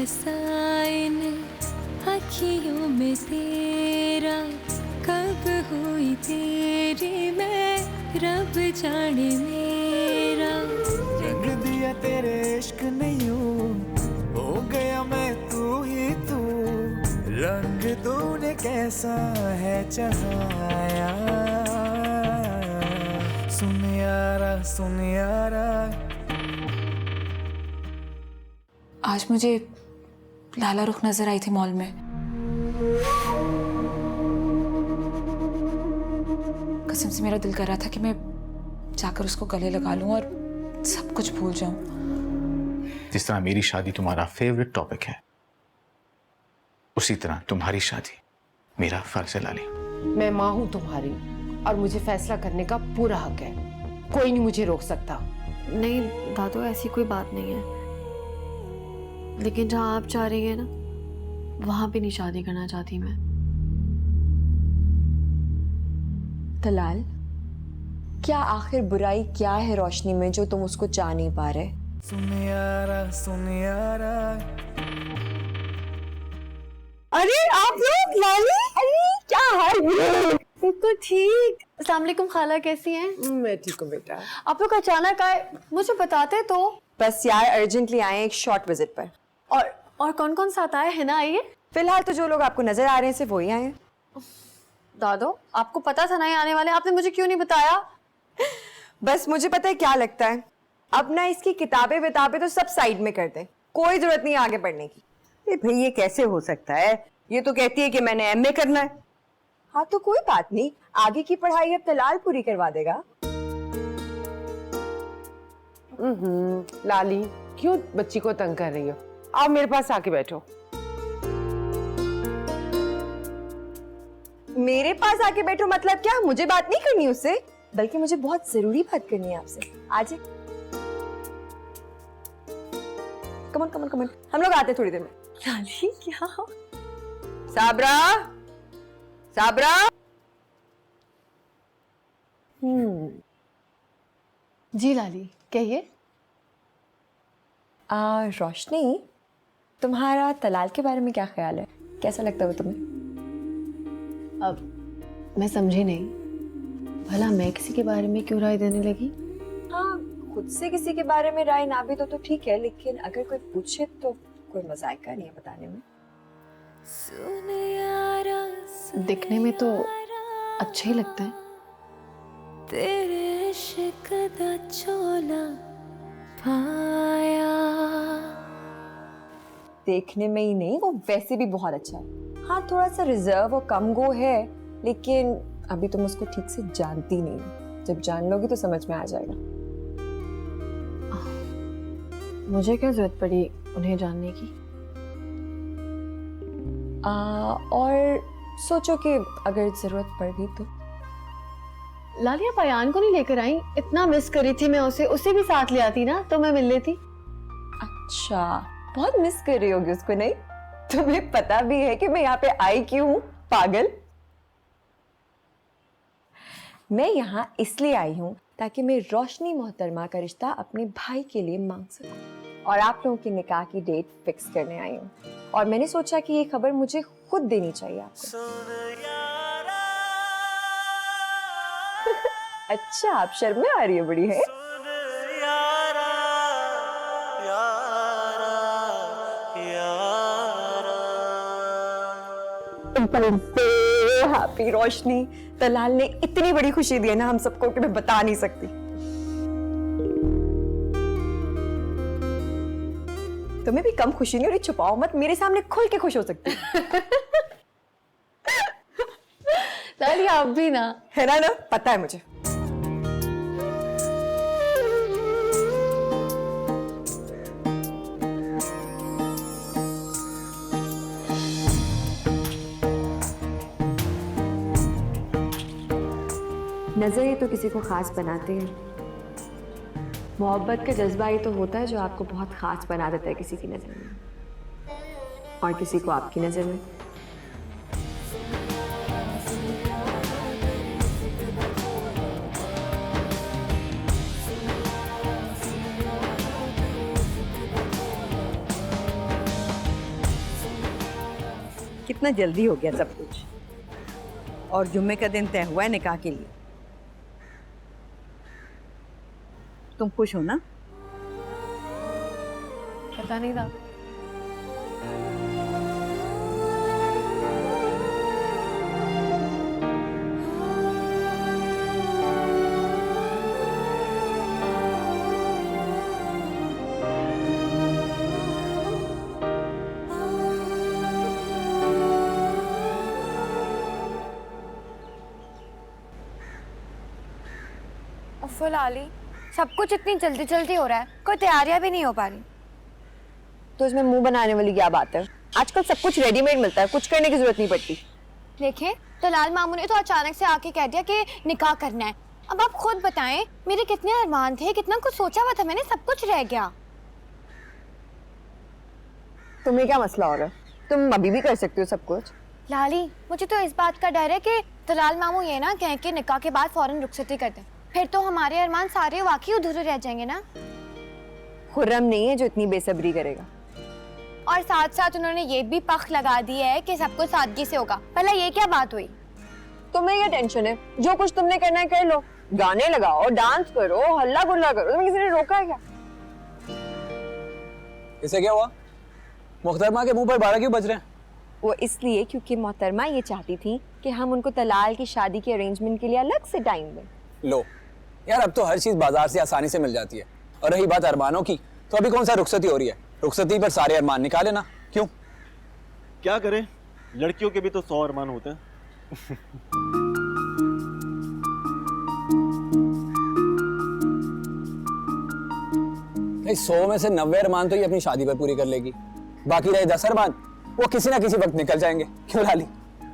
बसा इन अखियों में तेरा, कब हुई तेरी मैं रब जाने मेरा। रंग दिया तेरे इश्क ने यूं, हो गया मैं तू ही तू, रंग तूने कैसा है चढ़ाया। सुन यारा आज मुझे लाला रुख नजर आई थी मॉल में। कसम से मेरा दिल कर रहा था कि मैं जाकर उसको गले लगा लूं और सब कुछ भूल जाऊं। जिस तरह मेरी शादी तुम्हारा फेवरेट टॉपिक है, उसी तरह तुम्हारी शादी मेरा फर्ज है लाली। मैं माँ हूँ तुम्हारी और मुझे फैसला करने का पूरा हक है। कोई नहीं मुझे रोक सकता। नहीं दादू, ऐसी कोई बात नहीं है, लेकिन जहाँ आप चाह रही है ना, वहां भी नहीं शादी करना चाहती मैं। तलाल, क्या आखिर बुराई क्या है रोशनी में जो तुम उसको चाह नहीं पा रहे? सुन यारा अरे आप लोग, लाली, अरे क्या हाल है? बिल्कुल ठीक। अस्सलाम वालेकुम खाला, कैसी हैं? मैं ठीक हूँ बेटा। आप लोग अचानक आए, मुझे बताते तो। बस यार अर्जेंटली आए एक शॉर्ट विजिट पर। और कौन कौन साथ आए हैं ना? आइए। फिलहाल तो जो लोग आपको नजर आ रहे हैं सिर्फ वही आए हैं। दादो, आपको पता था ना ये आने वाले, आपने मुझे क्यों नहीं बताया? बस मुझे पता है क्या लगता है, अब ना इसकी किताबें विताबें तो सब साइड में कर दें, कोई जरूरत नहीं आगे बढ़ने की। भाई ये कैसे हो सकता है? ये तो कहती है कि मैंने एमए करना है। हाँ तो कोई बात नहीं, आगे की पढ़ाई अब तलाल पूरी करवा देगा। लाली, क्यों बच्ची को तंग कर रही हो? आओ मेरे पास आके बैठो। मेरे पास आके बैठो मतलब क्या? मुझे बात नहीं करनी उससे, बल्कि मुझे बहुत जरूरी बात करनी है आपसे। आज कमन कमन कमन, हम लोग आते हैं थोड़ी देर में। लाली क्या? साबरा, साबरा। जी लाली, कहिए। रोशनी, तुम्हारा तलाल के बारे में क्या ख्याल है? कैसा लगता है वो तुम्हें? अब मैं समझी नहीं, भला मैं किसी के बारे में क्यों राय देने लगी? हाँ, खुद से किसी के बारे में राय ना भी तो ठीक है, लेकिन अगर कोई पूछे तो कोई मजाक नहीं है बताने में। सुन यारा, दिखने में तो अच्छे ही लगते हैं। तेरे इश्क दा चोला पाया। देखने में ही नहीं, वो वैसे भी बहुत अच्छा है। हाँ, थोड़ा सा रिजर्व और कम गो है, लेकिन अभी तुम उसको ठीक से जानती नहीं। जब जान लोगी तो समझ में आ जाएगा। मुझे क्या जरूरत पड़ी उन्हें जानने की? और सोचो कि अगर जरूरत पड़ गई तो। लाली, आप अयान को नहीं लेकर आई? इतना मिस करी थी मैं उसे भी साथ ले आती ना, तो मैं मिल लेती। अच्छा, बहुत मिस कर रही होगी उसको, नहीं? तुम्हें पता भी है कि मैं यहाँ पे आई क्यों हूँ, पागल? मैं यहाँ इसलिए आई हूँ ताकि मैं रोशनी मोहतरमा का रिश्ता अपने भाई के लिए मांग सकूं, और आप लोगों की निकाह की डेट फिक्स करने आई हूँ। और मैंने सोचा कि ये खबर मुझे खुद देनी चाहिए आपको। अच्छा, आप शर्म में आ रही है बड़ी है? हैप्पी रोशनी, तलाल ने इतनी बड़ी खुशी दी है ना हम सबको कि मैं बता नहीं सकती। तुम्हें भी कम खुशी नहीं हो रही? छुपाओ मत, मेरे सामने खुल के खुश हो सकती लाली, आप भी ना। है ना, पता है मुझे। नजरिए तो किसी को खास बनाते हैं, मोहब्बत का जज्बा ही तो होता है जो आपको बहुत खास बना देता है किसी की नजर में, और किसी को आपकी नजर में। कितना जल्दी हो गया सब कुछ। और जुम्मे का दिन तय हुआ है निकाह के लिए। तुम खुश हो ना? पता नहीं था। लाली, सब कुछ इतनी जल्दी जल्दी हो रहा है, कोई तैयारियां भी नहीं हो पा रही। तो इसमें मुंह बनाने वाली क्या बात है? आजकल सब कुछ रेडीमेड मिलता है, कुछ करने की जरूरत नहीं पड़ती। देखें, दलाल मामू ने तो अचानक से आके कह दिया कि निकाह करना है। अब आप खुद बताएं, मेरे कितने अरमान थे, कितना कुछ सोचा हुआ था मैंने, सब कुछ रह गया। तुम्हें क्या मसला हो रहा है? तुम अभी भी कर सकते हो सब कुछ। लाली, मुझे तो इस बात का डर है कि दलाल मामू ये ना कहें कि निकाह के बाद फौरन रुखसती कर दें, फिर तो हमारे अरमान सारे वाकई अधूरे रह जाएंगे ना। खुर्रम नहीं है जो इतनी बेसब्री करेगा। और साथ साथ उन्होंने ये भी पख लगा दी है कि सब कुछ सादगी से होगा। पहले ये क्या बात हुई? तुम्हें क्या टेंशन है? जो कुछ तुमने करना है कर लो, गाने लगाओ, डांस करो, हल्ला गुल्ला करो। तुम्हें किसी ने रोका है क्या? इसे क्या हुआ? मुख्तरमा के मुंह पर 12 क्यों बज रहे हैं? वो इसलिए क्योंकि मोहतरमा ये चाहती थी कि हम उनको तलाल की शादी के अरेंजमेंट के लिए अलग से टाइम दें। लो यार, अब तो हर चीज बाजार से आसानी से मिल जाती है। और रही बात अरमानों की, तो अभी कौन सा रुखसती हो रही है? रुखसती पर सारे अरमान निकाले ना। क्यों? क्या करें, लड़कियों के भी तो 100 अरमान होते हैं। 100 में से 90 अरमान तो ये अपनी शादी पर पूरी कर लेगी। बाकी रहे 10 अरमान, वो किसी ना किसी वक्त निकल जाएंगे। क्यों लाली?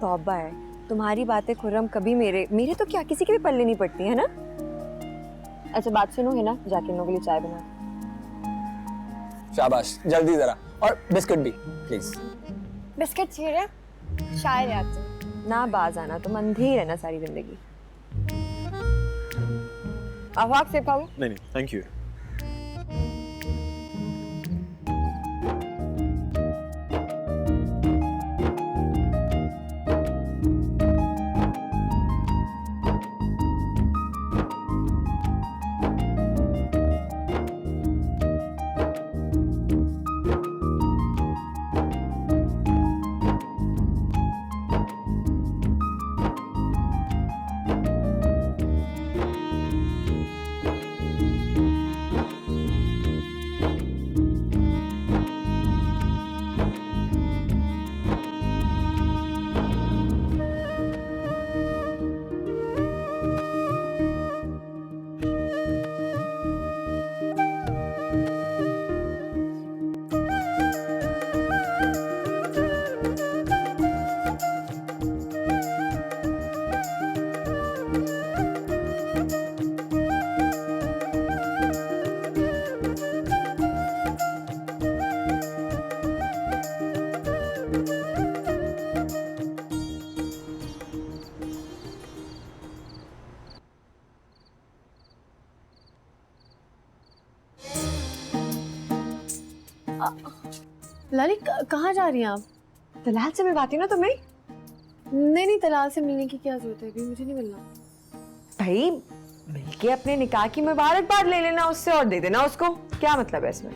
तौबा है, तुम्हारी बातें खुर्रम कभी मेरे तो क्या किसी के भी पल्ले नहीं पड़ती है ना। अच्छा बात सुनो है ना, जाके इन लोगों के लिए चाय बना। शाबाश, जल्दी जरा। और बिस्किट भी प्लीज। बिस्किट चाहिए? शायद आते ना बाज आना, तुम अंधे ही रहना सारी जिंदगी। अफवाक से खाओ? नहीं, थैंक यू। लाली कहाँ जा रही हैं आप? तलाल से मिलवाती ना तुम्हें? नहीं, तलाल से मिलने की क्या जरूरत है, अभी मुझे नहीं मिलना। भाई मिलके अपने निकाह की मुबारकबाद ले लेना उससे और दे देना उसको। क्या मतलब है इसमें?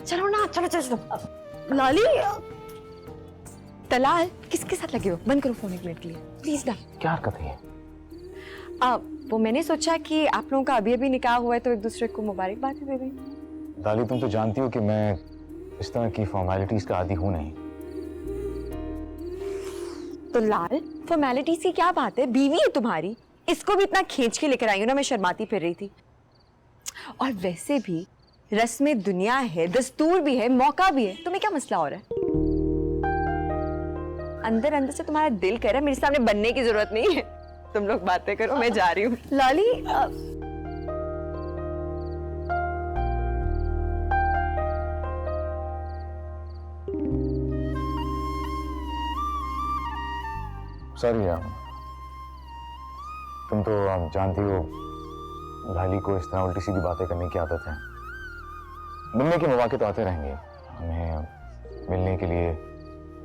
चलो ना, चलो चलो चलो। लाली तलाल किसके साथ लगे हो? बंद करो फोन एक मिनट के लिए प्लीज ना। क्या हरकत है? वो मैंने सोचा कि आप लोगों का अभी निकाह हुआ है तो एक दूसरे को मुबारकबाद दे दें। दाली, तुम तो जानती हो कि मैं इस तरह की फॉर्मेलिटीज का आदी हूं नहीं। तो लाल, फॉर्मेलिटीज की क्या बात है? बीवी है तुम्हारी, इसको भी इतना खींच के लेकर आई हूं ना, मैं शर्माती फिर रही थी। और वैसे भी रस्में दुनिया है, दस्तूर भी है, मौका भी है। तुम्हें क्या मसला हो रहा है? अंदर अंदर से तुम्हारा दिल कह रहा है मेरे सामने बनने की जरूरत नहीं है। तुम लोग बातें करो, मैं जा रही हूँ। लाली सॉरी यार, तुम तो जानती हो लाली को इस तरह उल्टी सीधी बातें करने की आदत है। मिलने के मौके तो आते रहेंगे, हमें मिलने के लिए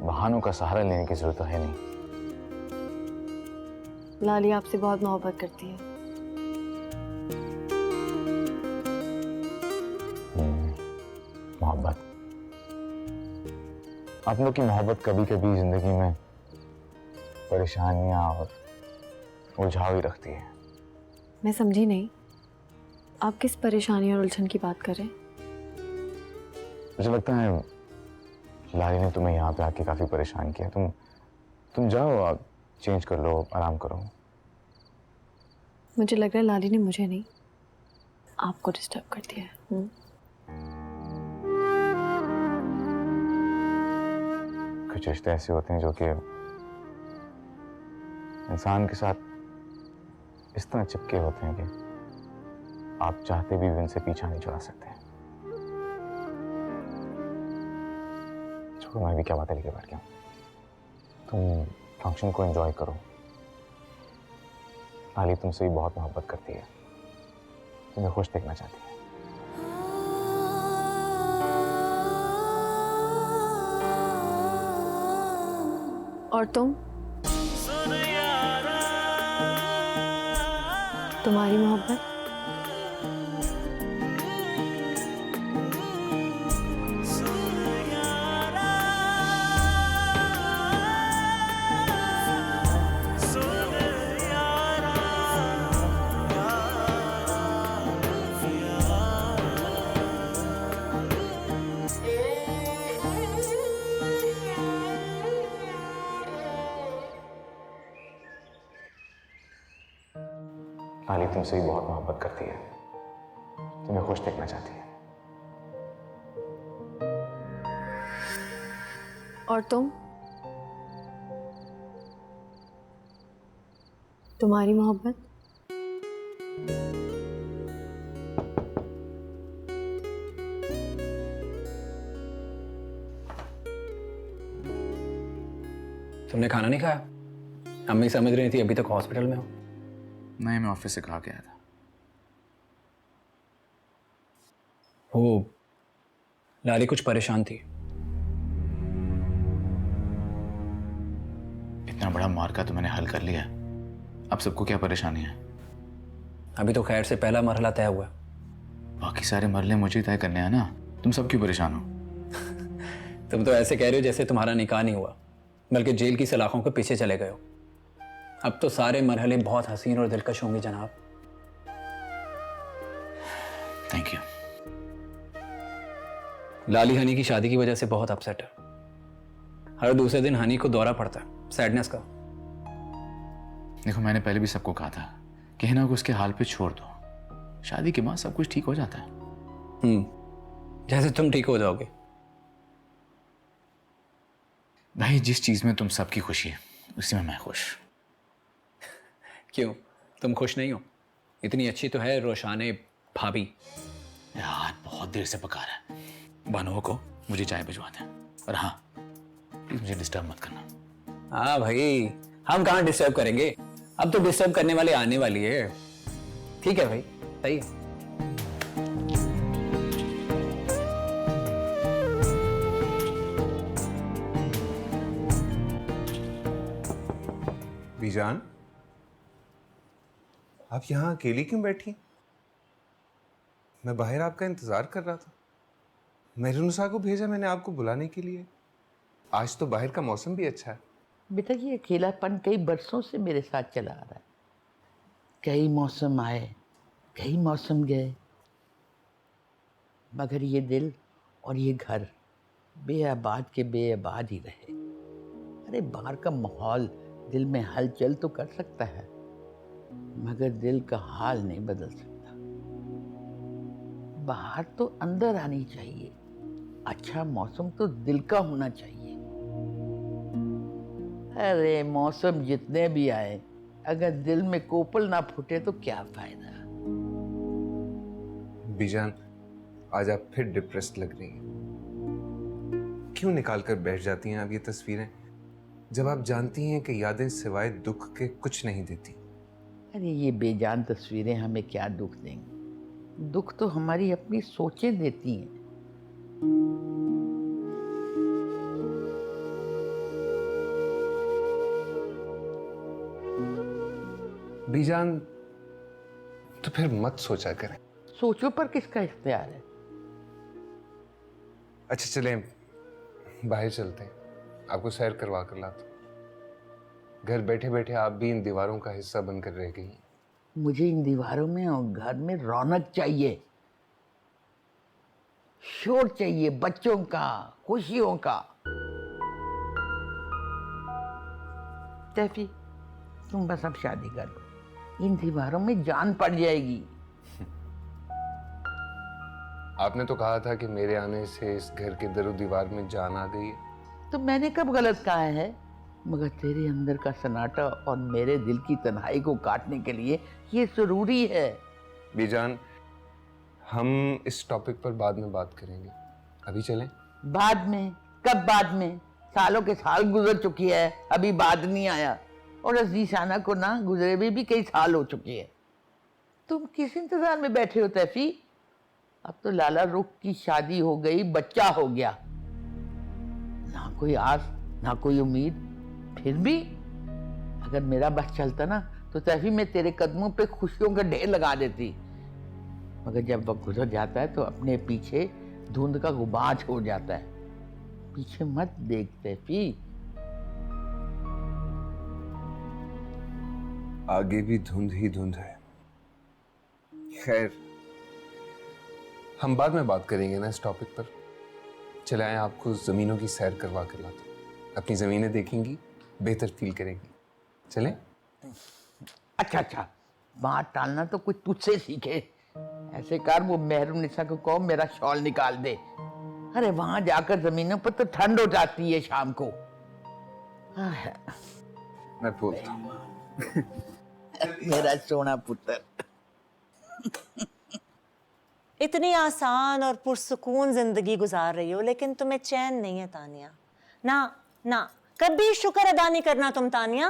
बहानों का सहारा लेने की जरूरत तो है नहीं। लाली आपसे बहुत मोहब्बत करती है। मोहब्बत, आप लोग की मोहब्बत कभी कभी जिंदगी में परेशानियां और उलझाव ही रखती है। मैं समझी नहीं, आप किस परेशानी और उलझन की बात कर रहे हैं? मुझे लगता है लाली ने तुम्हें यहाँ पे आके काफी परेशान किया। तुम जाओ, आप चेंज कर लो, आराम करो। मुझे लग रहा है लाली ने मुझे नहीं, आपको डिस्टर्ब कर दिया है। कुछ रिश्ते ऐसे होते हैं जो कि इंसान के साथ इस तरह चिपके होते हैं कि आप चाहते भी उनसे पीछा नहीं छुड़ा सकते। छोड़ो, मैं भी क्या बातें लेके बैठ गया। तुम फंक्शन को एंजॉय करो। लाली तुमसे भी बहुत मोहब्बत करती है, तुम्हें खुश देखना चाहती है। और तुम्हारी मोहब्बत? लाली तुमसे भी बहुत मोहब्बत करती है, तुम्हें खुश देखना चाहती है। और तुम्हारी मोहब्बत? तुमने खाना नहीं खाया? अम्मी समझ रही थी अभी तक हॉस्पिटल में हो। नहीं, मैं ऑफिस से कहा गया था। वो लाली कुछ परेशान थी। इतना बड़ा मार्का तो मैंने हल कर लिया, अब सबको क्या परेशानी है? अभी तो खैर से पहला मरहला तय हुआ है। बाकी सारे मरहले मुझे तय करने हैं ना, तुम सब क्यों परेशान हो? तुम तो ऐसे कह रहे हो जैसे तुम्हारा निकाह नहीं हुआ, बल्कि जेल की सलाखों के पीछे चले गए हो। अब तो सारे मरहले बहुत हसीन और दिलकश होंगे जनाब। Thank you. लाली हनी की शादी की वजह से बहुत अपसेट है। हर दूसरे दिन हनी को दौरा पड़ता है सैडनेस का। देखो, मैंने पहले भी सबको कहा था कि हिना को उसके हाल पे छोड़ दो, शादी के बाद सब कुछ ठीक हो जाता है। जैसे तुम ठीक हो जाओगे। भाई, जिस चीज में तुम सबकी खुशी है उसी में मैं खुश। क्यों, तुम खुश नहीं हो? इतनी अच्छी तो है रोशाने भाभी। यार, बहुत देर से पका रहा है। बनो को मुझे चाय भिजवा दें। और हाँ, प्लीज मुझे डिस्टर्ब मत करना। हाँ भाई, हम कहाँ डिस्टर्ब करेंगे, अब तो डिस्टर्ब करने वाले आने वाली है। ठीक है भाई, सही है। बीजान, आप यहाँ अकेली क्यों बैठी? मैं बाहर आपका इंतजार कर रहा था। मेहरुनिसा को भेजा मैंने आपको बुलाने के लिए। आज तो बाहर का मौसम भी अच्छा है। बेटा, ये अकेलापन कई बरसों से मेरे साथ चला आ रहा है। कई मौसम आए, कई मौसम गए, मगर ये दिल और ये घर बेआबाद के बेआबाद ही रहे। अरे, बाहर का माहौल दिल में हलचल तो कर सकता है, मगर दिल का हाल नहीं बदल सकता। बाहर तो अंदर आनी चाहिए, अच्छा मौसम तो दिल का होना चाहिए। अरे, मौसम जितने भी आए, अगर दिल में कोपल ना फूटे तो क्या फायदा। बीजान, आज आप फिर डिप्रेस्ड लग रही हैं। क्यों निकाल कर बैठ जाती हैं आप ये तस्वीरें, जब आप जानती हैं कि यादें सिवाय दुख के कुछ नहीं देती। अरे, ये बेजान तस्वीरें हमें क्या दुख देंगी? दुख तो हमारी अपनी सोचें देती हैं। बीजान, तो फिर मत सोचा करें। सोचो पर किसका इख्तियार है? अच्छा चलें, बाहर चलते हैं, आपको सैर करवा कर लाता हूं। घर बैठे बैठे आप भी इन दीवारों का हिस्सा बनकर रह गई। मुझे इन दीवारों में और घर में रौनक चाहिए, शोर चाहिए, बच्चों का, खुशियों का। तैफी, तुम बस अब शादी कर लो, इन दीवारों में जान पड़ जाएगी। आपने तो कहा था कि मेरे आने से इस घर के दरो दीवार में जान आ गई है। तो मैंने कब गलत कहा है? मगर तेरे अंदर का सन्नाटा और मेरे दिल की तन्हाई को काटने के लिए ये जरूरी है। बीजान, हम इस टॉपिक पर बाद में बात करेंगे, अभी चलें? बाद में? कब बाद में? सालों के साल गुजर चुकी है, अभी बाद नहीं आया। और अजीशाना को ना गुजरे भी कई साल हो चुके हैं। तुम किस इंतजार में बैठे हो तैफी? अब तो लाला रुख की शादी हो गई, बच्चा हो गया, ना कोई आस ना कोई उम्मीद। फिर भी अगर मेरा बस चलता ना तो तैफी मैं तेरे कदमों पे खुशियों का ढेर लगा देती। मगर जब वक्त गुजर जाता है तो अपने पीछे धुंध का गुबार छोड़ जाता है। पीछे मत देख तैफी। आगे भी धुंध ही धुंध है। खैर, हम बाद में बात करेंगे ना इस टॉपिक पर। चले आए, आपको जमीनों की सैर करवा कर लाता हूं। अपनी जमीनें देखेंगी, बेहतर फील करेंगी। चलें? अच्छा अच्छा, बात टालना तो कुछ तुझसे सीखे। ऐसे कर, वो मेहरुनिसा को कहो मेरा शॉल निकाल दे। अरे वहां जाकर जमीनों पर तो ठंड हो जाती है शाम को। मैं बोलता हूं। मेरा सोना पुत्र। इतनी आसान और पुरसुकून जिंदगी गुजार रही हो, लेकिन तुम्हें चैन नहीं है तानिया। ना ना, कभी शुक्र अदा नहीं करना तुम तानिया।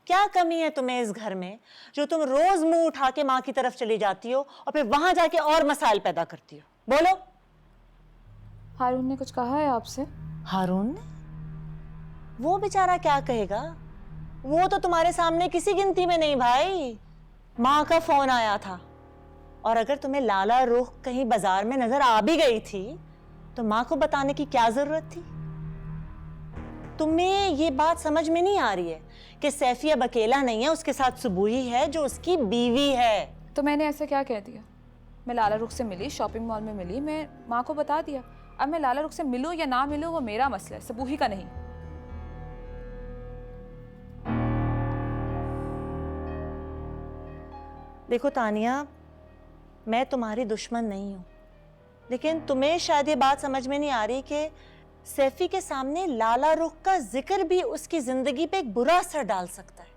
क्या कमी है तुम्हें इस घर में जो तुम रोज मुंह उठा के माँ की तरफ चली जाती हो और फिर वहां जाके और मसाइल पैदा करती हो? बोलो। हारून ने कुछ कहा है आपसे? हारून ने? वो बेचारा क्या कहेगा? वो तो तुम्हारे सामने किसी गिनती में नहीं भाई। माँ का फोन आया था, और अगर तुम्हें लाला रुख कहीं बाजार में नजर आ भी गई थी तो माँ को बताने की क्या जरूरत थी? तुम्हें ये बात समझ में नहीं आ रही है कि सैफी अब अकेला नहीं है, उसके साथ सुबुही है जो उसकी बीवी है। तो मैंने ऐसा क्या कह दिया? मैं लाला रुख से मिली, शॉपिंग मॉल में मिली, मैं माँ को बता दिया। अब मैं लाला रुख से मिलूं या ना मिलूं वो मेरा मसला है, सबूही का नहीं। देखो तानिया, मैं तुम्हारी दुश्मन नहीं हूं, लेकिन तुम्हें शायद ये बात समझ में नहीं आ रही कि सैफी के सामने लाला रुख का जिक्र भी उसकी जिंदगी पे एक बुरा असर डाल सकता है,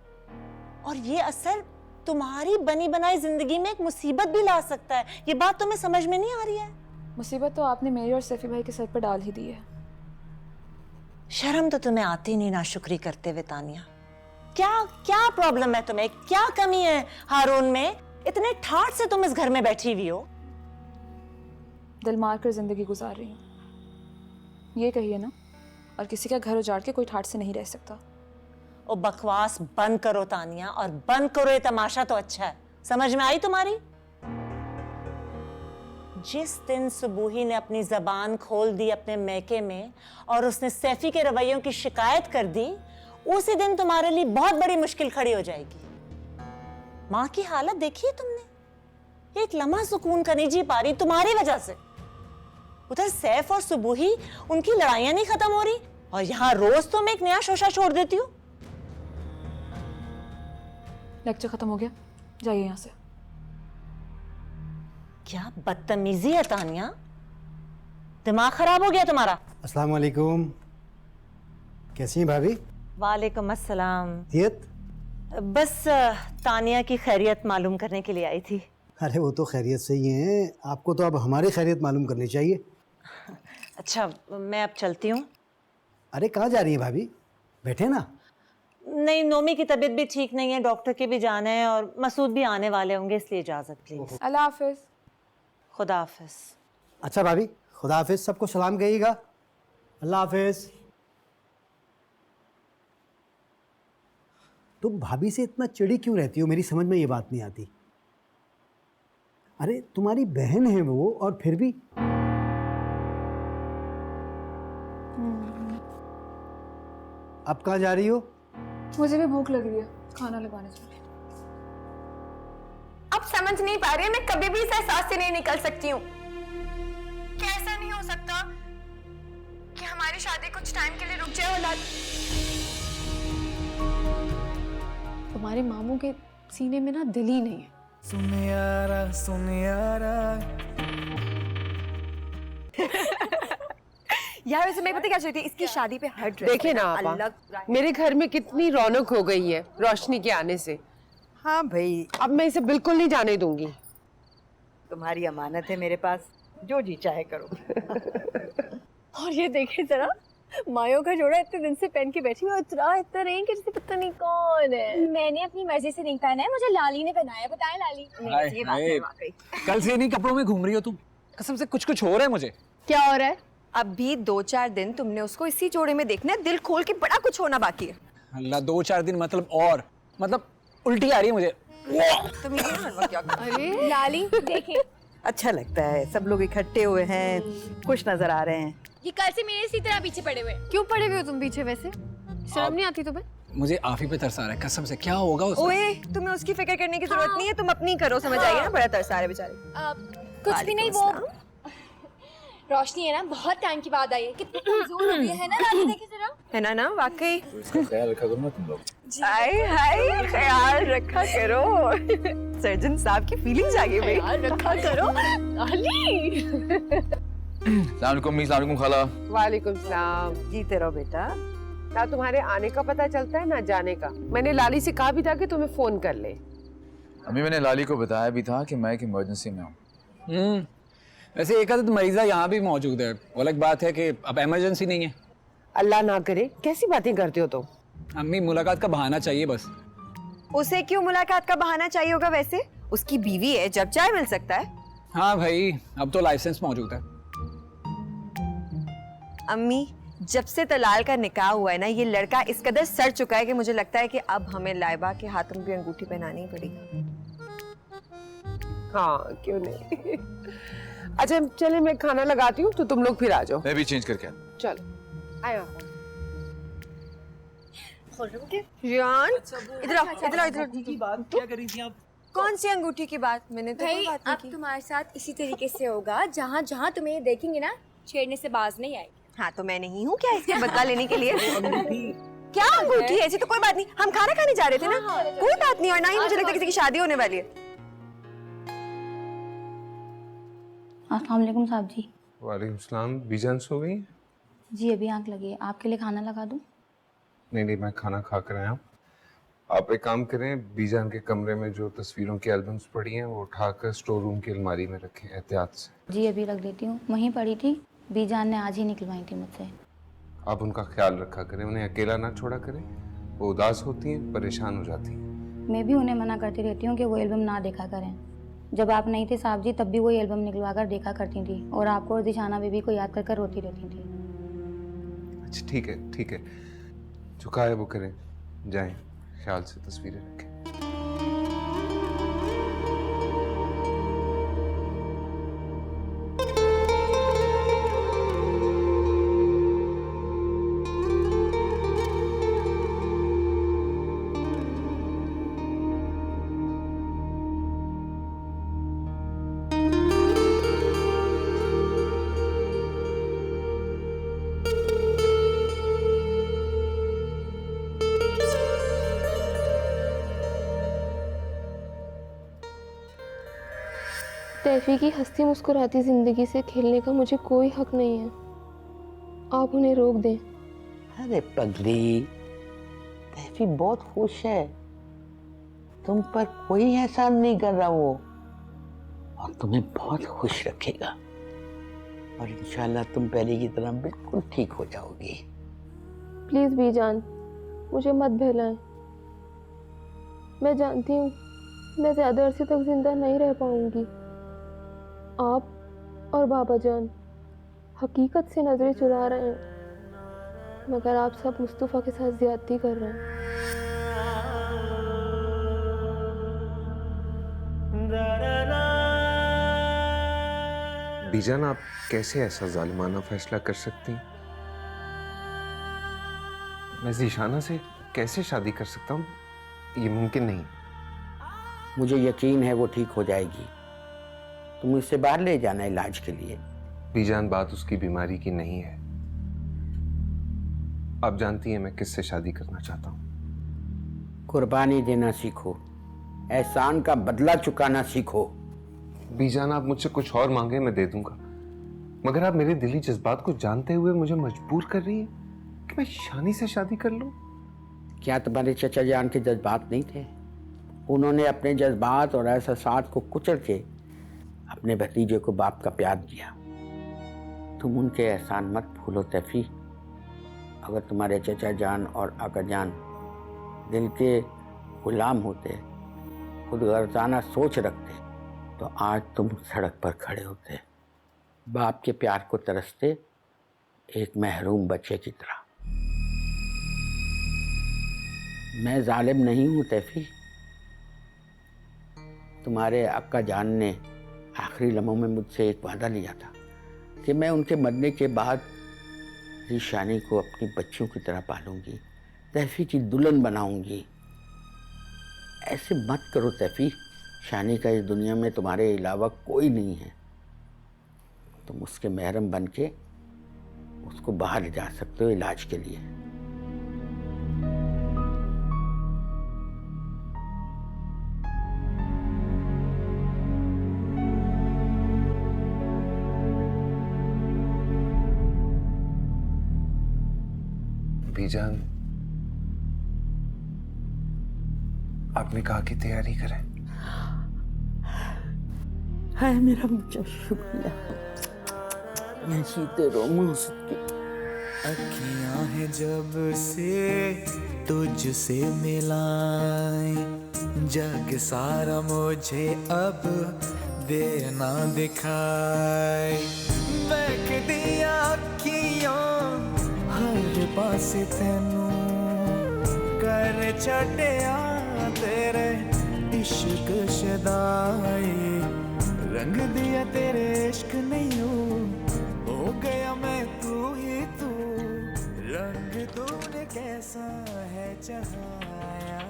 और ये असर तुम्हारी बनी बनाई जिंदगी में एक मुसीबत भी ला सकता है। ये बात तुम्हें समझ में नहीं आ रही है? मुसीबत तो आपने मेरे और सैफी भाई के सर पर डाल ही दी है। शर्म तो तुम्हें आती नहीं नाशुक्री करते हुए तानिया। क्या क्या प्रॉब्लम है तुम्हें? क्या कमी है हारून में? इतने ठाठ से तुम इस घर में बैठी हुई हो। दिल मार कर जिंदगी गुजार रही हूँ, ये कहिए ना। और किसी का घर उजाड़ के कोई ठाठ से नहीं रह सकता। ओ बकवास बंद करो तानिया, और बंद करो ये तमाशा तो अच्छा है। समझ में आई तुम्हारी? जिस दिन सुबुही ने अपनी जबान खोल दी अपने मैके में और उसने सैफी के रवैयों की शिकायत कर दी, उसी दिन तुम्हारे लिए बहुत बड़ी मुश्किल खड़ी हो जाएगी। माँ की हालत देखी है तुमने? एक लम्हा सुकून का नहीं जी पा रही तुम्हारी वजह से। उधर सैफ और सुबुही, उनकी लड़ाइयां नहीं खत्म हो रही, और यहाँ रोज तुम एक नया शोशा छोड़ देती हो। लेक्चर खत्म हो गया, जाइए यहाँ से। क्या बदतमीजी है तानिया, दिमाग खराब हो गया तुम्हारा। अस्सलाम वालेकुम, कैसी हैं भाभी? वालेकुम अस्सलाम। खैरियत? बस तानिया की खैरियत मालूम करने के लिए आई थी। अरे वो तो खैरियत से ही हैं, आपको तो अब हमारी खैरियत मालूम करनी चाहिए। अच्छा, मैं अब चलती हूँ। अरे कहाँ जा रही हैं भाभी? बैठे ना। नहीं, नोमी की तबीयत भी ठीक नहीं है, डॉक्टर के भी जाना है, और मसूद भी आने वाले होंगे, इसलिए इजाजत प्लीज। अल्लाह हाफिज। खुदा हाफिज। अच्छा भाभी, खुदा हाफिज, सबको सलाम कहिएगा। अल्लाह हाफिज। तुम भाभी से इतना चिड़ी क्यों रहती हो? मेरी समझ में ये बात नहीं आती। अरे तुम्हारी बहन है वो, और फिर भी। अब कहाँ जा रही हो? मुझे भी भूख लग रही है, खाना लगाने जा रही हूँ। अब समझ नहीं पा रही, मैं कभी भी इस एहसास से नहीं निकल सकती हूँ। क्या ऐसा नहीं हो सकता कि हमारी शादी कुछ टाइम के लिए रुक जाए? औलाद, तुम्हारे मामू के सीने में ना दिल ही नहीं है। सुन यारा यार वैसे मैं पता क्या चाहती थी, इसकी शादी पे हर ड्रेस देखे ना आप, मेरे घर में कितनी रौनक हो गई है रोशनी के आने से। हाँ भाई, अब मैं इसे बिल्कुल नहीं जाने दूंगी। तुम्हारी अमानत है मेरे पास, जो जी चाहे करो। और ये देखे जरा, मायो का जोड़ा इतने दिन से पहन के बैठी हुई, इतना रही कि जैसे पता नहीं कौन है। मैंने अपनी मर्जी से नहीं पहना है, मुझे लाली ने पहनाया। बताएं लाली। ये बात है वाकई। कल से नहीं कपड़ों में घूम रही हो तुम, कसम से कुछ हो रहा है मुझे। क्या हो रहा है? अभी 2-4 दिन तुमने उसको इसी जोड़े में देखना है, दिल खोल के बड़ा कुछ होना बाकी है। अल्लाह 2-4 दिन मतलब उल्टी आ रही है मुझे। तुम ये क्या? अरे लाली देखे, अच्छा लगता है, सब लोग इकट्ठे हुए हैं, खुश नजर आ रहे हैं। ये कल से मेरे इसी तरह पीछे पड़े हुए। क्यों पड़े हुए हो तुम पीछे? वैसे शर्म नहीं आती तुम्हें? मुझे आफी पे तरस आ रहा है कसम से। क्या होगा उसमें? ओए, तुम्हें उसकी फिक्र करने की जरूरत नहीं है, तुम अपनी करो, समझ आई ना? बड़ा तरस आ रहा है बेचारे। कुछ भी नहीं, वो रोशनी है ना, बहुत टाइम के बाद आई है, कितनी कमजोर हो गई है ना लाली, देखे जरा। है ना वाकई। तो इसका ख्याल रखा करो ना तुम लोग। हाय ख्याल रखा करो। सर्जन साहब की फीलिंग्स आ गई भाई। ख्याल रखा करो अली। सलाम खाला। वालेकुम सलाम। जीते रहो बेटा। ना तुम्हारे आने का पता चलता है ना जाने का। मैंने लाली से कहा भी था कि तुम्हें फोन कर ले। अभी मैंने लाली को बताया भी था कि मैं एक इमरजेंसी में हूँ। वैसे एक आध मरीजा यहाँ भी मौजूद है, वो अलग बात है कि अब इमरजेंसी नहीं है। अल्लाह ना करे, कैसी बातें करते हो तुम? अम्मी मुलाकात का बहाना चाहिए बस। उसे क्यों मुलाकात का बहाना चाहिए होगा? वैसे उसकी बीवी है, जब चाहे मिल सकता है। हाँ भाई, अब तो लाइसेंस मौजूद है। अम्मी, जब से तलाल का निकाह हुआ है ना, ये लड़का इस कदर सड़ चुका है कि मुझे लगता है कि अब हमें लाइबा के हाथ में भी अंगूठी पहनानी ही पड़ेगी। हाँ क्यों नहीं। अच्छा चले, मैं खाना लगाती हूँ तो तुम लोग फिर आ जाओ। मैं भी चेंज करके चलो आयो। रियान, इधर आओ, इधर आओ, इधर। की बात क्या करी थी आप? कौन सी अंगूठी की बात? मैंने तो कोई बात नहीं की। अब तुम्हारे साथ इसी तरीके से होगा, जहाँ जहाँ तुम्हें देखेंगे ना, छेड़ने से बाज नहीं आएगी। हाँ तो मैं नहीं हूँ क्या इसका बदला लेने के लिए? क्या अंगूठी? ऐसी तो कोई बात नहीं, हम खाना खाने जा रहे थे ना, कोई बात नहीं। और ना ही मुझे लगता किसी की शादी होने वाली है। अस्सलाम वालेकुम साहब जी। वालेकुम सलाम। बीजान सो गई? जी अभी आंख लगी है, आपके लिए खाना लगा दूं? नहीं, मैं खाना खा कर आया हूँ। आप एक काम करें, बीजान के कमरे में जो तस्वीरों की एल्बम्स पड़ी हैं वो उठाकर स्टोर रूम की अलमारी में रखें एहतियात से। जी अभी रख देती हूँ, वहीं पड़ी थी, बीजान ने आज ही निकलवाई थी मुझसे। आप उनका ख्याल रखा करें, उन्हें अकेला ना छोड़ा करें, वो उदास होती हैं, परेशान हो जाती हैं। मैं भी उन्हें मना करती रहती हूँ कि वो एल्बम ना देखा करें। जब आप नहीं थे साहब जी, तब भी वो एल्बम निकलवा कर देखा करती थी, और आपको और दिशाना बीबी को याद कर रोती रहती थी। अच्छा ठीक है, जो कहा है वो करें, जाएं, ख्याल से तस्वीरें रखें। तैफी की हंसती मुस्कुराती जिंदगी से खेलने का मुझे कोई हक नहीं है, आप उन्हें रोक दें। अरे पगली, तैफी बहुत खुश है, तुम पर कोई एहसान नहीं कर रहा वो, और तुम्हें बहुत खुश रखेगा, और इंशाल्लाह तुम पहले की तरह बिल्कुल ठीक हो जाओगी। प्लीज बीजान, मुझे मत बहलाएं। मैं जानती हूँ मैं ज्यादा अरसे तक जिंदा नहीं रह पाऊंगी। आप और बाबा जान हकीकत से नजरें चुरा रहे हैं, मगर आप सब मुस्तफ़ा के साथ ज्यादती कर रहे हैं। बीजान, आप कैसे ऐसा जालिमाना फैसला कर सकती हैं? मैं ज़ीशाना से कैसे शादी कर सकता हूँ? ये मुमकिन नहीं। मुझे यकीन है वो ठीक हो जाएगी। तुम उसे बाहर ले जाना इलाज के लिए। बीजान, बात उसकी बीमारी की नहीं है। आप जानती हैं मैं किससे शादी करना चाहता हूँ। कुर्बानी देना सीखो, एहसान का बदला चुकाना सीखो। बीजान, आप मुझसे कुछ और मांगे मैं दे दूंगा, मगर आप मेरे दिली जज्बात को जानते हुए मुझे मजबूर कर रही हैं कि मैं शानी से शादी कर लूं। क्या तुम्हारे चचा जान के जज्बात नहीं थे? उन्होंने अपने जज्बात और एहसासात को कुचल के अपने भतीजे को बाप का प्यार दिया। तुम उनके एहसान मत भूलो तैफी। अगर तुम्हारे चचा जान और आका जान दिल के गुलाम होते, खुद गर्जाना सोच रखते, तो आज तुम सड़क पर खड़े होते, बाप के प्यार को तरसते, एक महरूम बच्चे की तरह। मैं जालिम नहीं हूं तैफी। तुम्हारे अक्का जान ने आखिरी लम्हों में मुझसे एक वादा लिया था कि मैं उनके मरने के बाद ज़ीशानी को अपनी बच्चियों की तरह पालूंगी, तैफी की दुल्हन बनाऊंगी। ऐसे मत करो तैफी। शानी का इस दुनिया में तुम्हारे अलावा कोई नहीं है। तुम उसके महरम बन के उसको बाहर ले जा सकते हो इलाज के लिए। बीजान, आप निकाह की तैयारी करें। हाय मेरा बच्चा, शुक्रिया। मैं जीते रोमांस की अखियां हैं जब से तुझसे मिलाई, जग सारा मुझे अब देना दिखाए। बैक दिया अखियां हर पासे तेनू कर छड़िया तेरे इश्क शदाई। रंग दिया तेरे इश्क नहीं हो गया मैं तू ही तू। रंग तूने कैसा है चढ़ाया।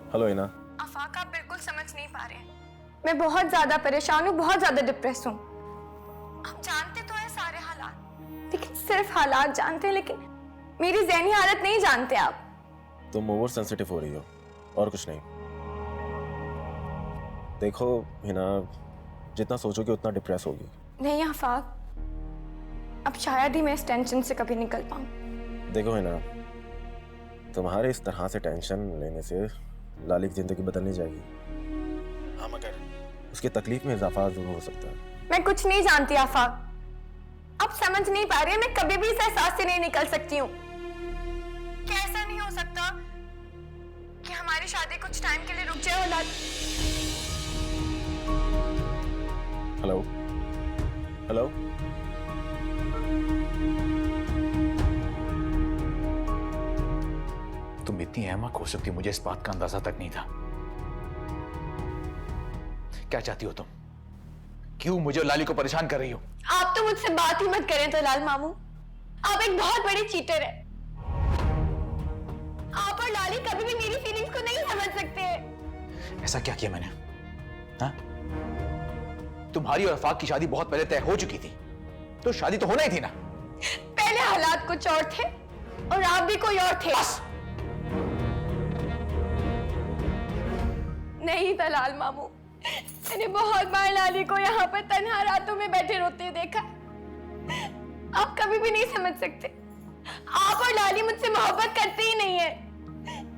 हेलो इना। आफाक, आप बिल्कुल समझ नहीं पा रहे। मैं बहुत ज्यादा परेशान हूँ, बहुत ज्यादा डिप्रेस हूँ। आप जानते तो हैं सारे हालात, लेकिन सिर्फ हालात जानते हैं, लेकिन मेरी ज़हनी हालत नहीं जानते आप। तुम ओवर सेंसिटिव हो रही हो और कुछ नहीं। देखो हिना, जितना सोचोगे उतना डिप्रेस होगी। नहीं आफाक, अब शायद ही मैं इस टेंशन से कभी निकल पाऊँ। देखो हिना, तुम्हारे इस तरह से टेंशन लेने से लाली की जिंदगी बदलनी जाएगी। हाँ, मगर उसकी तकलीफ में इजाफा जरूर हो सकता है। मैं कुछ नहीं जानती आफाक, आप समझ नहीं पा रहे। मैं कभी भी इस एहसास से नहीं निकल सकती हूँ। क्या ऐसा नहीं हो सकता कि हमारी शादी कुछ टाइम के लिए रुक जाए? औलाद, हेलो हेलो, तुम इतनी अहमक हो सकती, मुझे इस बात का अंदाजा तक नहीं था। क्या चाहती हो तुम? क्यों मुझे और लाली को परेशान कर रही हो? आप तो मुझसे बात ही मत करें तो लाल मामू, आप एक बहुत बड़ी चीटर है। आप और लाली कभी भी मेरी फीलिंग्स को नहीं समझ सकते। ऐसा क्या किया मैंने? हाँ? तुम्हारी और आफाक की शादी बहुत पहले तय हो चुकी थी, तो शादी तो होना ही थी ना। पहले हालात कुछ और थे और आप भी कोई और थे। नहीं दलाल मामू, मैंने बहुत बार लाली को यहाँ पर तन्हा रातों में बैठे रोते देखा। आप कभी भी नहीं समझ सकते। आप और लाली मुझसे मोहब्बत करते ही नहीं है।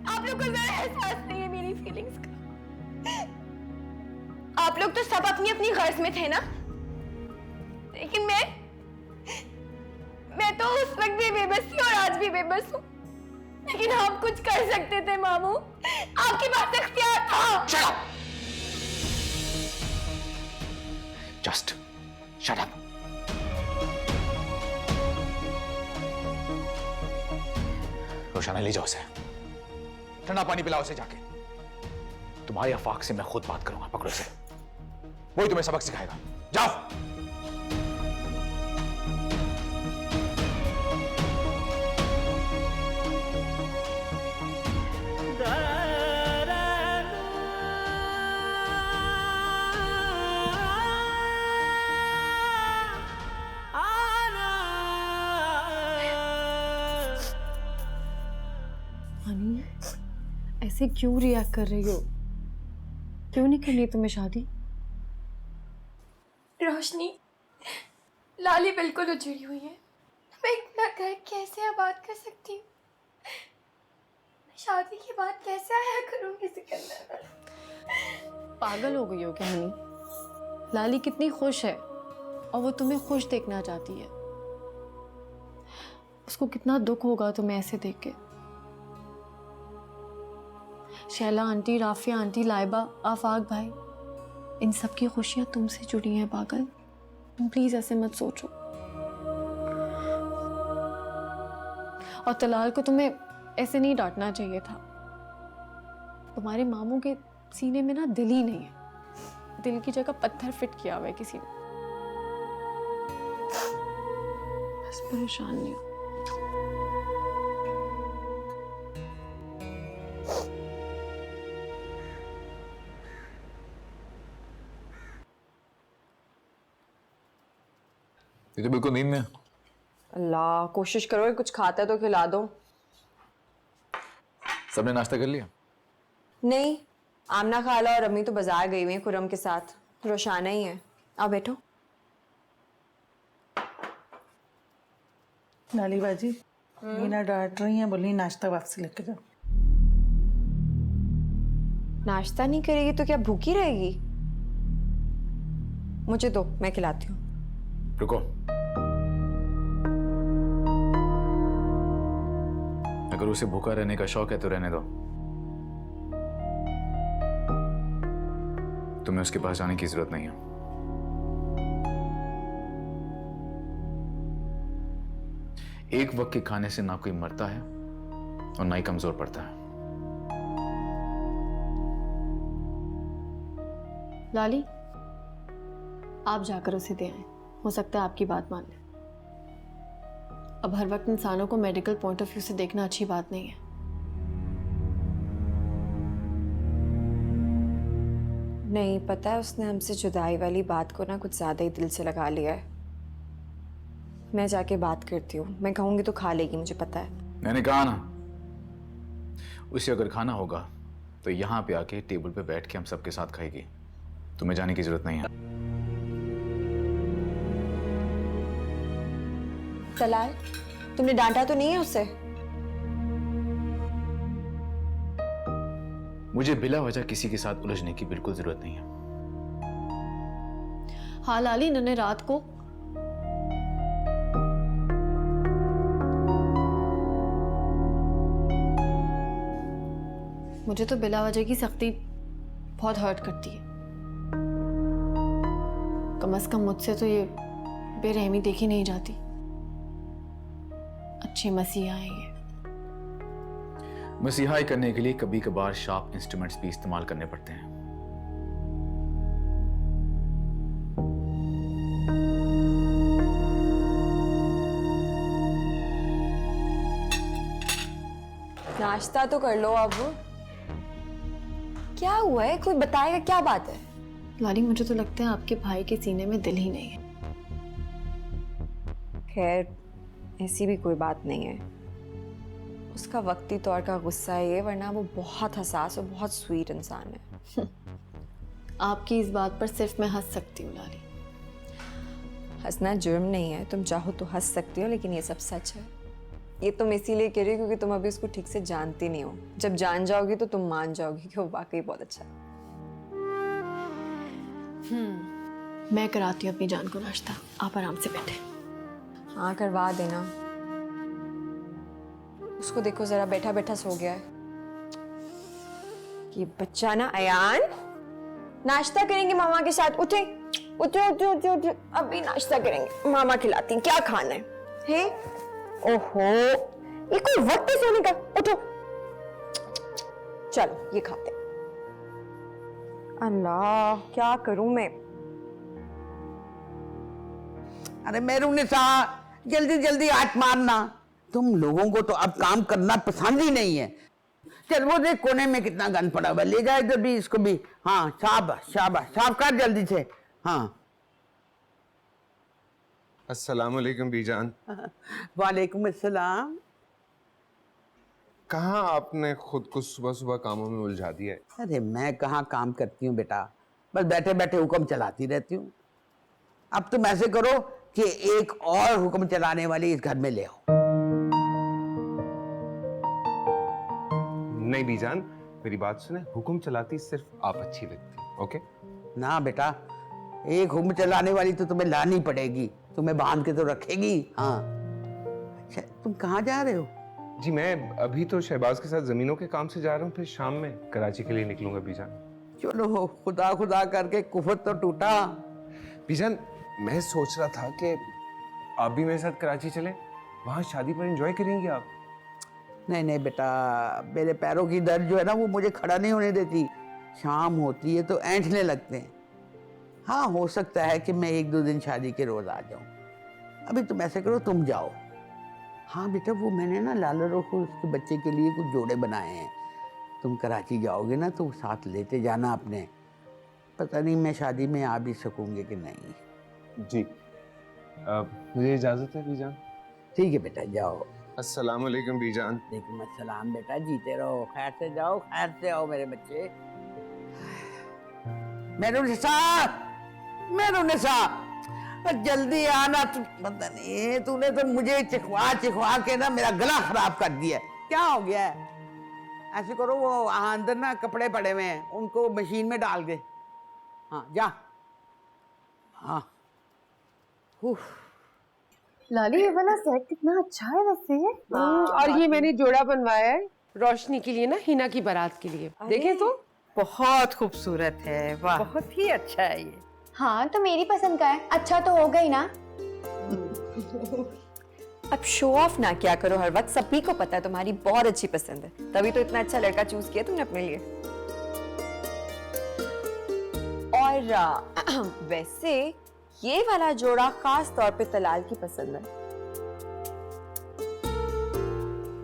आप लोगों को जरा एहसास नहीं है मेरी फीलिंग्स का। तो सब अपनी अपनी गर्ज में थे ना, लेकिन मैं तो उस वक्त भी बेबस थी और आज भी बेबस हूँ। लेकिन आप कुछ कर सकते थे मामू, आपके पास इख्तियार था। Shut up! Just shut up. रोशाना ले जाओ उसे, ठंडा पानी पिलाओ उसे जाके। तुम्हारी अफाक से मैं खुद बात करूंगा, पकड़ो उसे, वही तुम्हें सबक सिखाएगा। जाओ। हनी, ऐसे क्यों रिएक्ट कर रही हो? क्यों नहीं करनी तुम्हें शादी? रोशनी, लाली बिल्कुल उजड़ी हुई है। मैं इतना घर कैसे आबाद कर सकती हूँ? मैं शादी की बात कैसे आया करूँगी सिकंदर? पागल हो गई हो क्या हनी? लाली कितनी खुश है और वो तुम्हें खुश देखना चाहती है। उसको कितना दुख होगा तुम्हें ऐसे देख के। शैला आंटी, राफिया आंटी, लाइबा, आफाक भाई, इन सब की खुशियां तुमसे जुड़ी हैं पागल। तुम प्लीज ऐसे मत सोचो। और तलाल को तुम्हें ऐसे नहीं डांटना चाहिए था। तुम्हारे मामू के सीने में ना दिल ही नहीं है। दिल की जगह पत्थर फिट किया हुआ है किसी ने। बस परेशान नहीं हो। ये तो बिल्कुल नींद में। अल्लाह, कोशिश करो कि कुछ खाता है तो खिला दो। सबने नाश्ता कर लिया? नहीं, आमना खाला और अम्मी तो बाजार गई हुई हैं खुरम के साथ। रोशाना ही है। आओ बैठो। लाली बाजी, मीना डांट रही हैं, बोली नाश्ता वापस लेके जाओ। नाश्ता नहीं करेगी तो क्या भूखी रहेगी? मुझे दो, मैं खिलाती हूँ। रुको, अगर उसे भूखा रहने का शौक है तो रहने दो। तुम्हें उसके पास जाने की जरूरत नहीं है। एक वक्त के खाने से ना कोई मरता है और ना ही कमजोर पड़ता है। लाली, आप जाकर उसे दे आए। हो सकता है आपकी बात मान ले। अब हर वक्त इंसानों को मेडिकल पॉइंट ऑफ व्यू से देखना अच्छी बात नहीं है। नहीं, पता है उसने हमसे जुदाई वाली बात को ना कुछ ज्यादा ही दिल से लगा लिया है। मैं जाके बात करती हूँ। मैं कहूंगी तो खा लेगी, मुझे पता है। मैंने कहा ना, उसे अगर खाना होगा तो यहाँ पे आके टेबल पे बैठ के हम सबके साथ खाएगी। तुम्हें जाने की जरूरत नहीं है। तलाल, तुमने डांटा तो नहीं है उसे? मुझे बिला वजह किसी के साथ उलझने की बिल्कुल जरूरत नहीं है। हाँ लाली, इन्होंने रात को मुझे तो बिला वजह की सख्ती बहुत हर्ट करती है। कम से कम मुझसे तो ये बेरहमी देखी नहीं जाती। अच्छे मसीहा है ये। मसीहाई करने के लिए कभी कभार शार्प इंस्ट्रूमेंट्स भी इस्तेमाल करने पड़ते हैं। नाश्ता तो कर लो अब। क्या हुआ है? कोई बताएगा क्या बात है? लाली, मुझे तो लगता है आपके भाई के सीने में दिल ही नहीं है। खैर, ऐसी भी कोई बात नहीं है। उसका वक्ती तौर का गुस्सा है ये, वरना वो बहुत हसास और बहुत स्वीट इंसान है। आपकी इस बात पर सिर्फ मैं हंस सकती हूँ लाली। हंसना जुर्म नहीं है, तुम चाहो तो हंस सकती हो, लेकिन ये सब सच है। ये तुम इसीलिए कह रही हो क्योंकि तुम अभी उसको ठीक से जानती नहीं हो। जब जान जाओगी तो तुम मान जाओगी कि वो वाकई बहुत अच्छा है। मैं कराती हूँ अपनी जान को नाश्ता, आप आराम से बैठे। हाँ करवा देना। उसको देखो जरा, बैठा बैठा सो गया है ये बच्चा ना। अयान, नाश्ता करेंगे मामा के साथ, उठे उठो उठो उठो उठो, अभी नाश्ता करेंगे, मामा खिलाती हैं, क्या खाना है? ओहो, ये कोई वक्त है सोने का, उठो चलो ये खाते। अल्लाह क्या करूं मैं। अरे मेरुनिसा, जल्दी जल्दी हाथ मारना। तुम लोगों को तो अब काम करना पसंद ही नहीं है। चल वो देख कोने में कितना गंद पड़ा हुआ, ले जाए इधर भी, इसको भी। हाँ शाबाश शाबाश, साफ कर जल्दी से। हाँ अस्सलाम वालेकुम बीजान। वालेकुम अस्सलाम। कहाँ आपने खुद को सुबह सुबह कामों में उलझा दिया है? अरे मैं कहाँ काम करती हूँ बेटा, बस बैठे बैठे हुक्म चलाती रहती हूँ। अब तुम ऐसे करो कि एक और हुक्म चलाने वाली इस घर में ले आओ। नहीं बीजान, मेरी बात सुने, हुक्म चलाती सिर्फ आप अच्छी लगती है। ओके ना बेटा, एक हुक्म चलाने वाली तो तुम्हें लानी पड़ेगी, तुम्हें बांध के तो रखेगी। हाँ अच्छा, तुम कहाँ जा रहे हो? जी मैं अभी तो शहबाज के साथ जमीनों के काम से जा रहा हूँ, फिर शाम में कराची के लिए निकलूंगा बीजान। चलो खुदा खुदा करके कुफर तो टूटा। बीजान मैं सोच रहा था कि आप भी मेरे साथ कराची चलें, वहाँ शादी पर एंजॉय करेंगे आप। नहीं नहीं बेटा, मेरे पैरों की दर्द जो है ना वो मुझे खड़ा नहीं होने देती। शाम होती है तो ऐंठने लगते हैं। हाँ हो सकता है कि मैं एक दो दिन शादी के रोज आ जाऊं। अभी तुम ऐसे करो, तुम जाओ। हाँ बेटा, वो मैंने ना लालरो को उसके बच्चे के लिए कुछ जोड़े बनाए हैं। तुम कराची जाओगे ना तो साथ लेते जाना अपने। पता नहीं मैं शादी में आ भी सकूंगी कि नहीं। जी मुझे इजाजत है बीजान। ठीक है बेटा, जाओ। अस्सलाम वालेकुम बीजान। वालेकुम अस्सलाम बेटा, जीते रहो, खैर से जाओ, खैर से आओ मेरे बच्चे। मेरुनिसा, जल्दी आना। पता नहीं तूने तो मुझे चिखवा चिखवा के ना मेरा गला खराब कर दिया। क्या हो गया है? ऐसे करो, वो अंदर ना कपड़े पड़े हुए हैं, उनको मशीन में डाल दे। हाँ जा। हाँ लाली, ये वाला सेट कितना अच्छा है वैसे। और ये मैंने जोड़ा बनवाया है रोशनी के लिए ना, हिना की बारात के लिए। देखे तो बहुत खूबसूरत है, वाह बहुत ही अच्छा है ये। हाँ तो मेरी पसंद का है, अच्छा तो होगा ही ना। अब शो ऑफ ना क्या करो हर वक्त, सभी को पता है तुम्हारी बहुत अच्छी पसंद है, तभी तो इतना अच्छा लड़का चूज किया तुमने अपने लिए। और वैसे ये वाला जोड़ा खास तौर पे तलाल की पसंद है।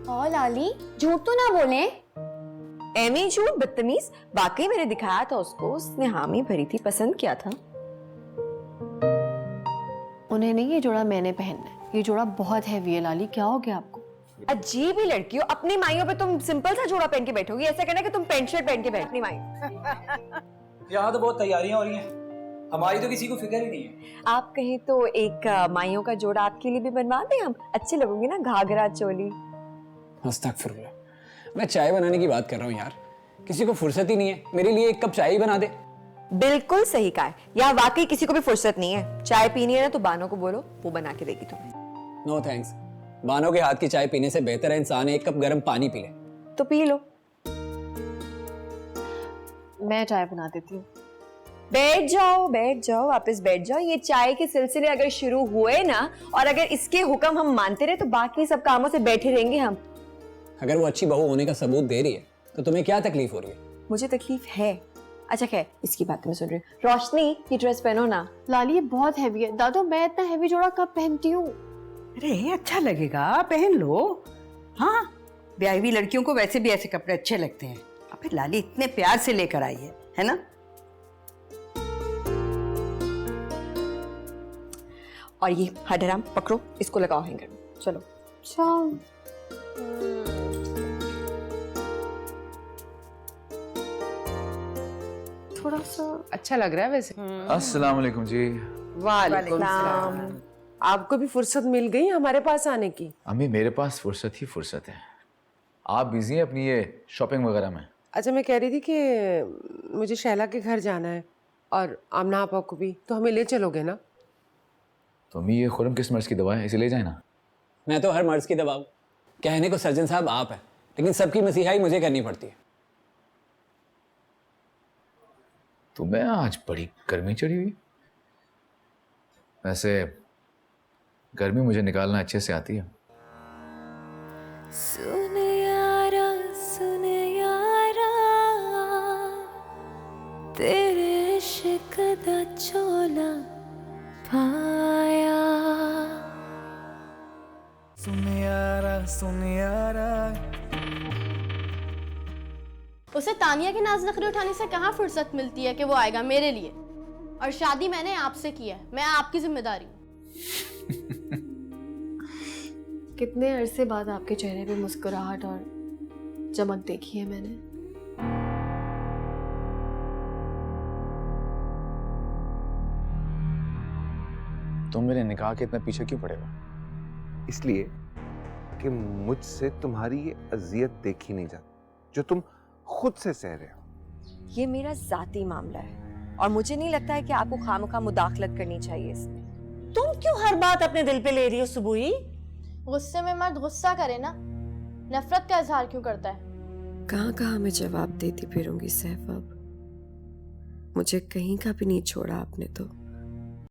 और लाली, झूठ तो ना बोले। एमी झूठ, बदतमीज। वाकई मैंने दिखाया था उसको, उसने हामी भरी थी, पसंद किया था। उन्हें नहीं, ये जोड़ा मैंने पहनना है। ये जोड़ा बहुत हैवी है लाली, क्या हो गया आपको? अजीब ही लड़की हो, अपनी माइयों पे तुम सिंपल सा जोड़ा पहन के बैठोगी, ऐसा करना कि तुम पेंट शर्ट पहन के बैठनी माई। यहाँ तो बहुत तैयारियां हो रही हैं, हमारी तो किसी को फिक्र ही नहीं है। आप कहें तो एक माइयों का जोड़ा आपके लिए भी बनवा दें हम, अच्छे लगोगे ना, घाघरा चोली। अस्तगफिरुल्लाह, मैं चाय बनाने की बात कर रहा हूँ यार, किसी को फुर्सत ही नहीं है, मेरे लिए एक कप चाय ही बना दे। बिल्कुल सही कहा है, यहाँ वाकई किसी को भी फुर्सत नहीं है। चाय पीनी है ना तो बानो को बोलो, वो बना के देगी तुम्हें। नो थैंक्स, बानो के हाथ की चाय पीने से बेहतर है इंसान एक कप गर्म पानी पी ले। तो पी लो। मैं चाय बना देती हूँ। बैठ जाओ, वापस बैठ जाओ। ये चाय के सिलसिले अगर शुरू हुए ना, और अगर इसके हुक्म हम मानते रहे तो बाकी सब कामों से बैठे रहेंगे हम। अगर वो अच्छी बहू होने का सबूत दे रही है तो तुम्हें क्या तकलीफ हो रही है? मुझे तकलीफ है। अच्छा खैर, इसकी बात मैं सुन रही हूँ। रोशनी, ये ड्रेस पहनो ना। लाली, ये बहुत हैवी है। दादू, मैं इतना हैवी जोड़ा कब पहनती हूँ? अरे अच्छा लगेगा, पहन लो। हाँ, ब्याही हुई लड़कियों को वैसे भी ऐसे कपड़े अच्छे लगते हैं। अबे लाली इतने प्यार से लेकर आई है ना? और ये हडराम पकड़ो, इसको लगाओ हैंगर में। चलो थोड़ा सा अच्छा लग रहा है वैसे। अस्सलाम वालेकुम जी। वालेकुम सलाम। आपको भी फुर्सत मिल गई हमारे पास आने की? अम्मी, मेरे पास फुर्सत ही फुर्सत है। आप बिजी हैं अपनी ये शॉपिंग वगैरह में? अच्छा, मैं कह रही थी कि मुझे शैला के घर जाना है और आमना आपा को भी, तो हमें ले चलोगे ना? तो अम्मी ये खुरम किस मर्ज की दवा है, इसे ले जाए ना। मैं तो हर मर्ज की दवा हूं। कहने को सर्जन साहब आप हैं, लेकिन सबकी मसीहाई मुझे करनी पड़ती है। तुम्हें आज बड़ी गर्मी चढ़ी हुई। वैसे गर्मी मुझे निकालना अच्छे से आती है। सुन यारा तेरे इश्क दा चोला पाया। सुन यारा उसे तानिया के नाज नखरे उठाने से कहाँ फुर्सत मिलती है कि वो आएगा मेरे लिए। और शादी मैंने आपसे की है, मैं आपकी जिम्मेदारी हूँ। कितने अरसे बाद आपके चेहरे पे मुस्कुराहट और चमक देखी है मैंने। तुम मेरे निकाह के इतना पीछे क्यों पड़े हो? इसलिए कि मुझसे तुम्हारी ये अजियत देखी नहीं जाती जो तुम खुद से सह रहे हो। ये मेरा जाती मामला है और मुझे नहीं लगता है कि आपको खामखा मुदाखलत करनी चाहिए इसमें। तुम क्यों हर बात अपने दिल पे ले रही हो सुबुही? गुस्से में मर्द गुस्सा करे ना, नफरत का इजहार क्यों करता है? कहाँ कहाँ मैं जवाब देती फिरूंगी सैफ। अब मुझे कहीं का भी नहीं छोड़ा आपने तो।